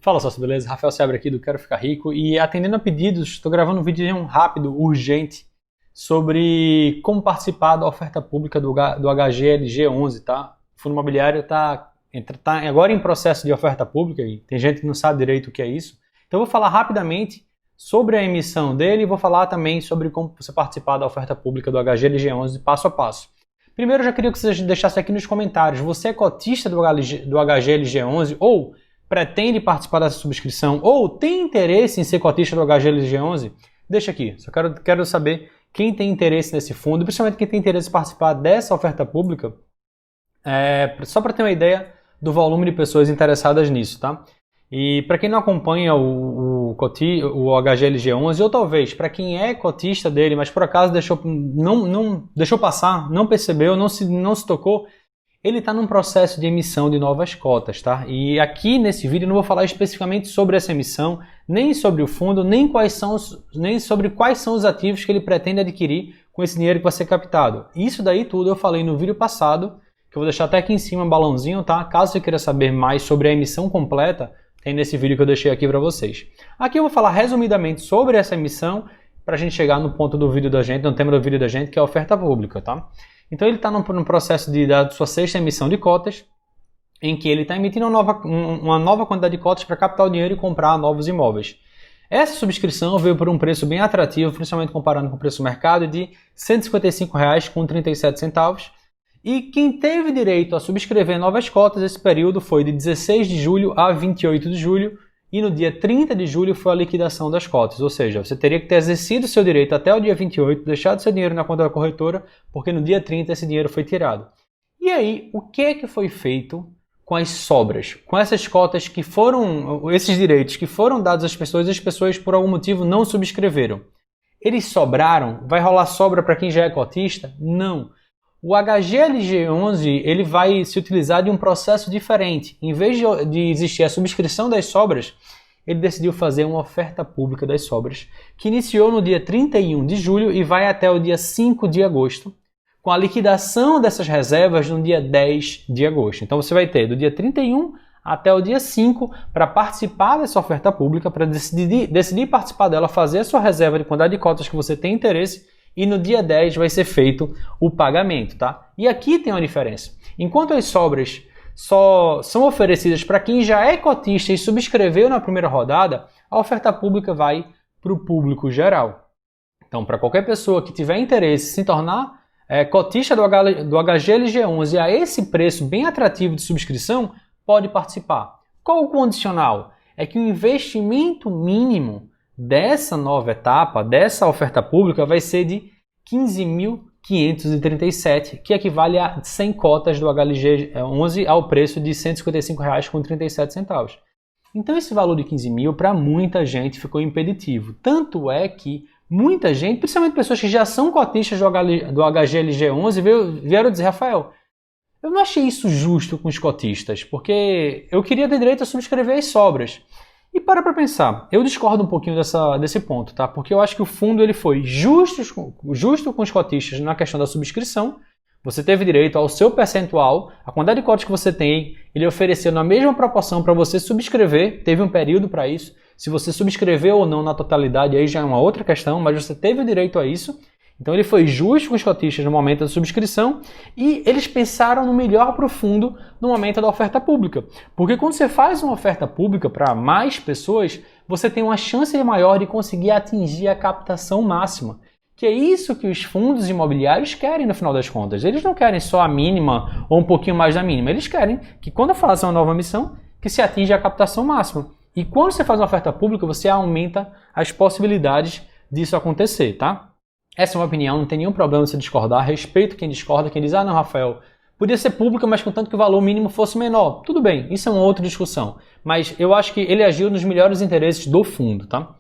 Fala sócio, beleza? Rafael Seabra aqui do Quero Ficar Rico e atendendo a pedidos, estou gravando um vídeo rápido, urgente, sobre como participar da oferta pública do HGLG11, tá? O fundo imobiliário está agora em processo de oferta pública e tem gente que não sabe direito o que é isso. Então eu vou falar rapidamente sobre a emissão dele e vou falar também sobre como você participar da oferta pública do HGLG11 passo a passo. Primeiro eu já queria que você deixasse aqui nos comentários, você é cotista do HGLG11 ou pretende participar dessa subscrição ou tem interesse em ser cotista do HGLG11? Deixa aqui, só quero saber quem tem interesse nesse fundo, principalmente quem tem interesse em participar dessa oferta pública, só para ter uma ideia do volume de pessoas interessadas nisso, tá? E para quem não acompanha o HGLG11, ou talvez para quem é cotista dele, mas por acaso não deixou passar, não percebeu, não se tocou, ele está num processo de emissão de novas cotas, tá? E aqui nesse vídeo eu não vou falar especificamente sobre essa emissão, nem sobre o fundo, nem sobre quais são os ativos que ele pretende adquirir com esse dinheiro que vai ser captado. Isso daí tudo eu falei no vídeo passado, que eu vou deixar até aqui em cima um balãozinho, tá? Caso você queira saber mais sobre a emissão completa, tem nesse vídeo que eu deixei aqui para vocês. Aqui eu vou falar resumidamente sobre essa emissão, para a gente chegar no ponto do vídeo da gente, no tema do vídeo da gente, que é a oferta pública, tá? Então ele está no processo da sua sexta emissão de cotas, em que ele está emitindo uma nova quantidade de cotas para captar o dinheiro e comprar novos imóveis. Essa subscrição veio por um preço bem atrativo, principalmente comparando com o preço do mercado, de R$ 155,37. E quem teve direito a subscrever novas cotas, esse período foi de 16 de julho a 28 de julho, e no dia 30 de julho foi a liquidação das cotas, ou seja, você teria que ter exercido seu direito até o dia 28, deixado seu dinheiro na conta da corretora, porque no dia 30 esse dinheiro foi tirado. E aí, o que foi feito com as sobras? Com essas cotas que foram, esses direitos que foram dados às pessoas e as pessoas por algum motivo não subscreveram? Eles sobraram? Vai rolar sobra para quem já é cotista? Não. O HGLG11 ele vai se utilizar de um processo diferente. Em vez de existir a subscrição das sobras, ele decidiu fazer uma oferta pública das sobras, que iniciou no dia 31 de julho e vai até o dia 5 de agosto, com a liquidação dessas reservas no dia 10 de agosto. Então você vai ter do dia 31 até o dia 5 para participar dessa oferta pública, para decidir participar dela, fazer a sua reserva de quantidade de cotas que você tem interesse, e no dia 10 vai ser feito o pagamento, tá? E aqui tem uma diferença. Enquanto as sobras só são oferecidas para quem já é cotista e subscreveu na primeira rodada, a oferta pública vai para o público geral. Então, para qualquer pessoa que tiver interesse em se tornar cotista do HGLG11 a esse preço bem atrativo de subscrição, pode participar. Qual o condicional? É que o investimento mínimo dessa nova etapa, dessa oferta pública, vai ser de 15.537, que equivale a 100 cotas do HGLG11 ao preço de R$ 155,37. Então esse valor de 15 mil para muita gente ficou impeditivo. Tanto é que muita gente, principalmente pessoas que já são cotistas do HGLG11, vieram dizer: Rafael, eu não achei isso justo com os cotistas, porque eu queria ter direito a subscrever as sobras. E para pensar, eu discordo um pouquinho desse ponto, tá? Porque eu acho que o fundo ele foi justo com os cotistas na questão da subscrição. Você teve direito ao seu percentual, a quantidade de cotas que você tem, ele ofereceu na mesma proporção para você subscrever, teve um período para isso. Se você subscreveu ou não na totalidade, aí já é uma outra questão, mas você teve o direito a isso. Então ele foi justo com os cotistas no momento da subscrição e eles pensaram no melhor para o fundo no momento da oferta pública. Porque quando você faz uma oferta pública para mais pessoas, você tem uma chance maior de conseguir atingir a captação máxima. Que é isso que os fundos imobiliários querem no final das contas. Eles não querem só a mínima ou um pouquinho mais da mínima. Eles querem que quando faça uma nova emissão, que se atinja a captação máxima. E quando você faz uma oferta pública, você aumenta as possibilidades disso acontecer, tá? Essa é uma opinião, não tem nenhum problema você discordar. Respeito quem discorda, quem diz: ah não, Rafael, podia ser pública, mas contanto que o valor mínimo fosse menor. Tudo bem, isso é uma outra discussão. Mas eu acho que ele agiu nos melhores interesses do fundo, tá?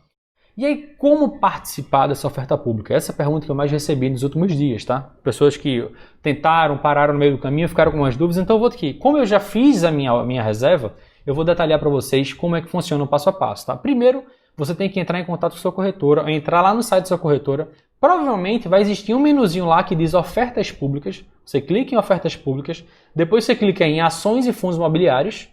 E aí, como participar dessa oferta pública? Essa é a pergunta que eu mais recebi nos últimos dias, tá? Pessoas que tentaram, pararam no meio do caminho, ficaram com umas dúvidas. Então eu vou aqui. Como eu já fiz a minha reserva, eu vou detalhar para vocês como é que funciona o passo a passo, tá? Primeiro, você tem que entrar em contato com a sua corretora, entrar lá no site da sua corretora. Provavelmente vai existir um menuzinho lá que diz ofertas públicas. Você clica em ofertas públicas, depois você clica em ações e fundos imobiliários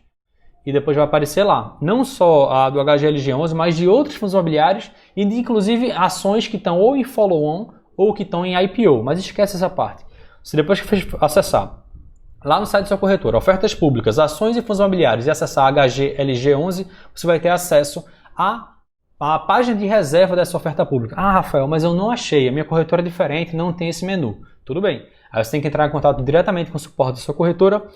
e depois vai aparecer lá. Não só a do HGLG11, mas de outros fundos imobiliários e de inclusive ações que estão ou em follow-on ou que estão em IPO. Mas esquece essa parte. Se depois que acessar lá no site da sua corretora, ofertas públicas, ações e fundos imobiliários e acessar HGLG11, você vai ter acesso a página de reserva dessa oferta pública. Ah, Rafael, mas eu não achei, a minha corretora é diferente, não tem esse menu. Tudo bem. Aí você tem que entrar em contato diretamente com o suporte da sua corretora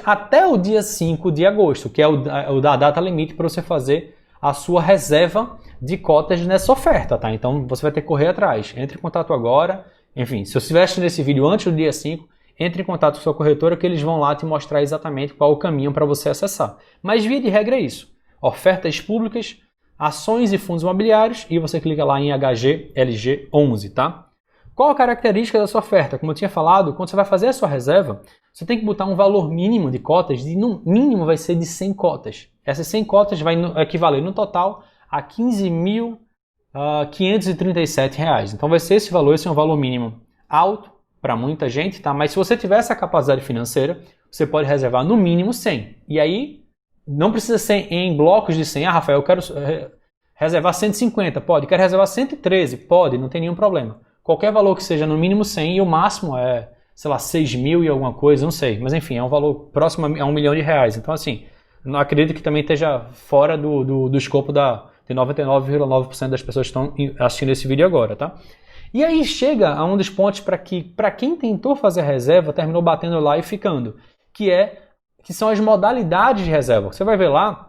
até o dia 5 de agosto, que é o da data limite para você fazer a sua reserva de cotas nessa oferta, tá? Então você vai ter que correr atrás. Entre em contato agora. Enfim, se você estiver assistindo esse vídeo antes do dia 5, entre em contato com a sua corretora que eles vão lá te mostrar exatamente qual o caminho para você acessar. Mas via de regra é isso. Ofertas públicas, ações e fundos imobiliários e você clica lá em HGLG11, tá? Qual a característica da sua oferta? Como eu tinha falado, quando você vai fazer a sua reserva, você tem que botar um valor mínimo de cotas, no mínimo vai ser de 100 cotas. Essas 100 cotas vai equivaler no total a R$ 15.537. Então vai ser esse valor, esse é um valor mínimo alto para muita gente, tá? Mas se você tiver essa capacidade financeira, você pode reservar no mínimo 100. E aí, não precisa ser em blocos de 100. Ah, Rafael, eu quero reservar 150. Pode. Quero reservar 113. Pode, não tem nenhum problema. Qualquer valor que seja no mínimo 100 e o máximo é, sei lá, 6 mil e alguma coisa, não sei. Mas enfim, é um valor próximo a R$ 1 milhão. Então assim, não acredito que também esteja fora do escopo de 99,9% das pessoas que estão assistindo esse vídeo agora, tá? E aí chega a um dos pontos para quem tentou fazer reserva, terminou batendo lá e ficando, que são as modalidades de reserva. Você vai ver lá,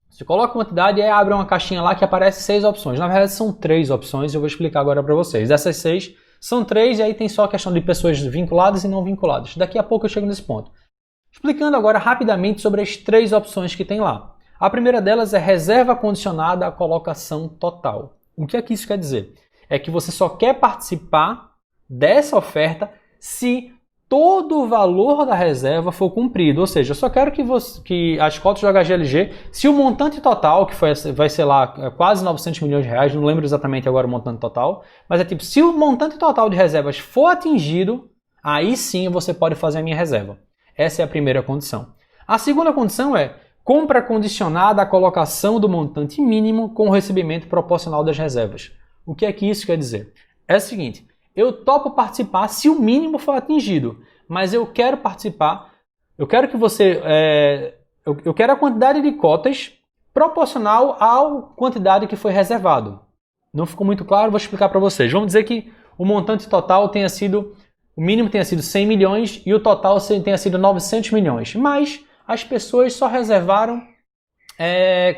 você coloca a quantidade e aí abre uma caixinha lá que aparece 6 opções. Na verdade são 3 opções e eu vou explicar agora para vocês. Dessas 6 são 3 e aí tem só a questão de pessoas vinculadas e não vinculadas. Daqui a pouco eu chego nesse ponto. Explicando agora rapidamente sobre as 3 opções que tem lá. A primeira delas é reserva condicionada à colocação total. O que é que isso quer dizer? É que você só quer participar dessa oferta se todo o valor da reserva for cumprido. Ou seja, eu só quero que as cotas do HGLG, se o montante total, que vai ser lá quase 900 milhões de reais, não lembro exatamente agora o montante total, mas é tipo, se o montante total de reservas for atingido, aí sim você pode fazer a minha reserva. Essa é a primeira condição. A segunda condição é compra condicionada à colocação do montante mínimo com o recebimento proporcional das reservas. O que é que isso quer dizer? É o seguinte, eu topo participar se o mínimo for atingido, mas eu quero participar, eu quero que você, eu quero a quantidade de cotas proporcional à quantidade que foi reservado. Não ficou muito claro, vou explicar para vocês. Vamos dizer que o montante total tenha sido, o mínimo tenha sido 100 milhões e o total tenha sido 900 milhões, mas as pessoas só reservaram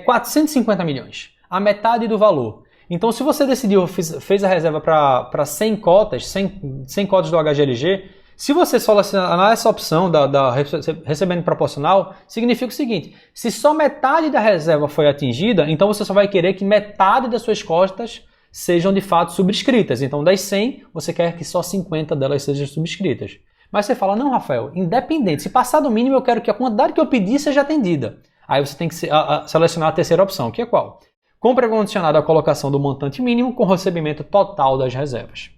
450 milhões, a metade do valor. Então, se você decidiu, fez a reserva para 100 cotas, 100 cotas do HGLG, se você selecionar essa opção da recebendo proporcional, significa o seguinte, se só metade da reserva foi atingida, então você só vai querer que metade das suas cotas sejam de fato subscritas. Então, das 100, você quer que só 50 delas sejam subscritas. Mas você fala, não, Rafael, independente, se passar do mínimo, eu quero que a quantidade que eu pedi seja atendida. Aí você tem que selecionar a terceira opção, que é qual? Compra condicionada à colocação do montante mínimo com recebimento total das reservas.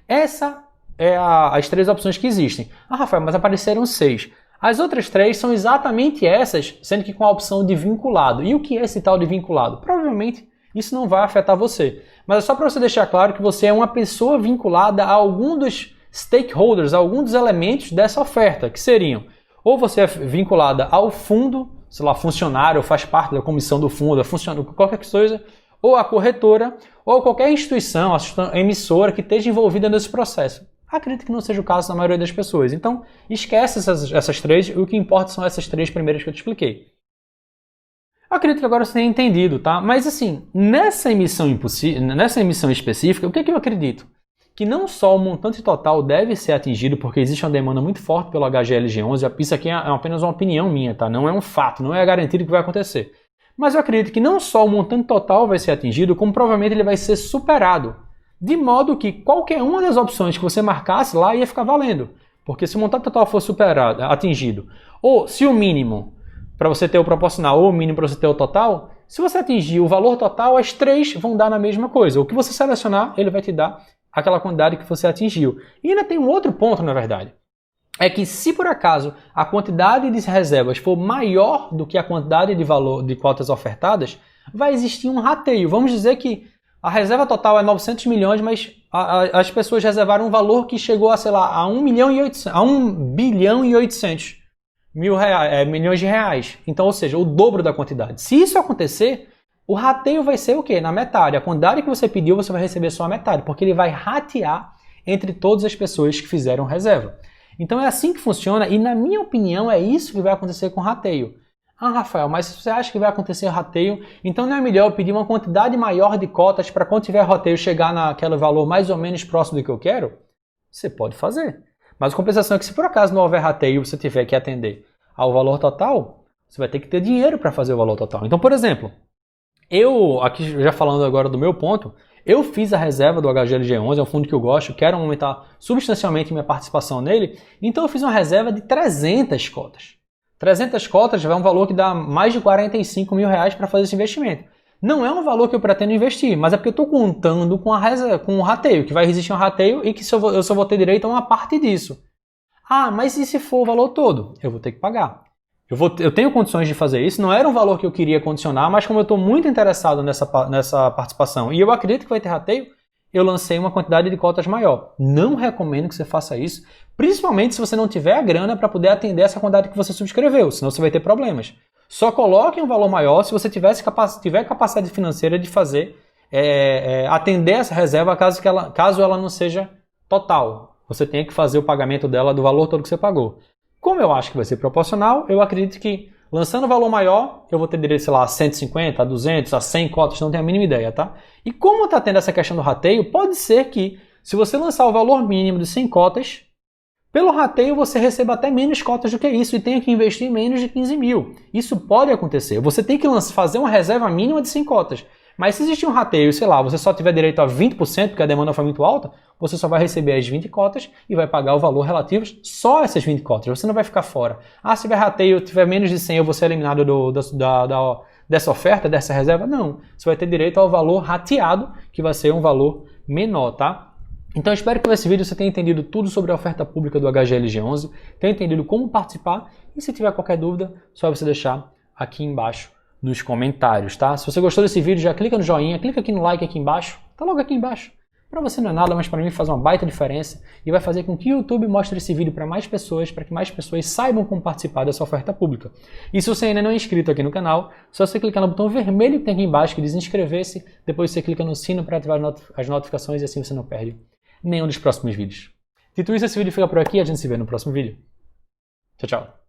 Essa é as 3 opções que existem. Ah, Rafael, mas apareceram 6. As outras 3 são exatamente essas, sendo que com a opção de vinculado. E o que é esse tal de vinculado? Provavelmente isso não vai afetar você. Mas é só para você deixar claro que você é uma pessoa vinculada a algum dos stakeholders, a algum dos elementos dessa oferta, que seriam ou você é vinculada ao fundo, sei lá, funcionário, faz parte da comissão do fundo, qualquer coisa, ou a corretora, ou qualquer instituição, emissora que esteja envolvida nesse processo. Acredito que não seja o caso da maioria das pessoas. Então, esquece essas 3, o que importa são essas 3 primeiras que eu te expliquei. Acredito que agora você tenha entendido, tá? Mas assim, nessa emissão específica, o que é que eu acredito? Que não só o montante total deve ser atingido, porque existe uma demanda muito forte pelo HGLG11, isso aqui é apenas uma opinião minha, tá? Não é um fato, não é garantido que vai acontecer. Mas eu acredito que não só o montante total vai ser atingido, como provavelmente ele vai ser superado. De modo que qualquer uma das opções que você marcasse lá ia ficar valendo. Porque se o montante total for superado, atingido, ou se o mínimo para você ter o proporcional ou o mínimo para você ter o total, se você atingir o valor total, as 3 vão dar na mesma coisa. O que você selecionar, ele vai te dar aquela quantidade que você atingiu. E ainda tem um outro ponto, na verdade. é que se por acaso a quantidade de reservas for maior do que a quantidade de valor de cotas ofertadas, vai existir um rateio. Vamos dizer que a reserva total é 900 milhões, mas as pessoas reservaram um valor que chegou a, sei lá, a 1 bilhão e 800 milhões de reais. Então, ou seja, o dobro da quantidade. Se isso acontecer, o rateio vai ser o quê? Na metade. A quantidade que você pediu, você vai receber só a metade, porque ele vai ratear entre todas as pessoas que fizeram reserva. Então é assim que funciona e, na minha opinião, é isso que vai acontecer com o rateio. Ah, Rafael, mas se você acha que vai acontecer rateio, então não é melhor eu pedir uma quantidade maior de cotas para quando tiver rateio chegar naquele valor mais ou menos próximo do que eu quero? Você pode fazer. Mas a compensação é que se por acaso não houver rateio e você tiver que atender ao valor total, você vai ter que ter dinheiro para fazer o valor total. Então, por exemplo, aqui já falando agora do meu ponto, eu fiz a reserva do HGLG11, é um fundo que eu gosto, quero aumentar substancialmente minha participação nele, então eu fiz uma reserva de 300 cotas. 300 cotas é um valor que dá mais de 45 mil reais para fazer esse investimento. Não é um valor que eu pretendo investir, mas é porque eu estou contando com o rateio, que vai existir um rateio e que eu só vou ter direito a uma parte disso. Ah, mas e se for o valor todo? Eu vou ter que pagar. Eu tenho condições de fazer isso, não era um valor que eu queria condicionar, mas como eu estou muito interessado nessa participação e eu acredito que vai ter rateio, eu lancei uma quantidade de cotas maior. Não recomendo que você faça isso, principalmente se você não tiver a grana para poder atender essa quantidade que você subscreveu, senão você vai ter problemas. Só coloque um valor maior se você tiver capacidade financeira de fazer, atender essa reserva caso ela não seja total. Você tenha que fazer o pagamento dela do valor todo que você pagou. Como eu acho que vai ser proporcional, eu acredito que lançando o valor maior, eu vou ter direito, sei lá, a 150, a 200, a 100 cotas, não tenho a mínima ideia, tá? E como está tendo essa questão do rateio, pode ser que, se você lançar o valor mínimo de 100 cotas, pelo rateio você receba até menos cotas do que isso e tenha que investir menos de 15 mil. Isso pode acontecer. Você tem que fazer uma reserva mínima de 100 cotas. Mas se existir um rateio, sei lá, você só tiver direito a 20%, porque a demanda foi muito alta, você só vai receber as 20 cotas e vai pagar o valor relativo só essas 20 cotas. Você não vai ficar fora. Ah, se tiver rateio, tiver menos de 100, eu vou ser eliminado dessa oferta, dessa reserva? Não. Você vai ter direito ao valor rateado, que vai ser um valor menor, tá? Então eu espero que nesse vídeo você tenha entendido tudo sobre a oferta pública do HGLG11, tenha entendido como participar e se tiver qualquer dúvida, só você deixar aqui embaixo nos comentários, tá? Se você gostou desse vídeo, já clica no joinha, clica aqui no like aqui embaixo, tá logo aqui embaixo. Para você não é nada, mas para mim faz uma baita diferença e vai fazer com que o YouTube mostre esse vídeo para mais pessoas, para que mais pessoas saibam como participar dessa oferta pública. E se você ainda não é inscrito aqui no canal, só você clicar no botão vermelho que tem aqui embaixo que diz inscrever-se, depois você clica no sino para ativar as notificações e assim você não perde nenhum dos próximos vídeos. Dito isso, esse vídeo fica por aqui e a gente se vê no próximo vídeo. Tchau, tchau.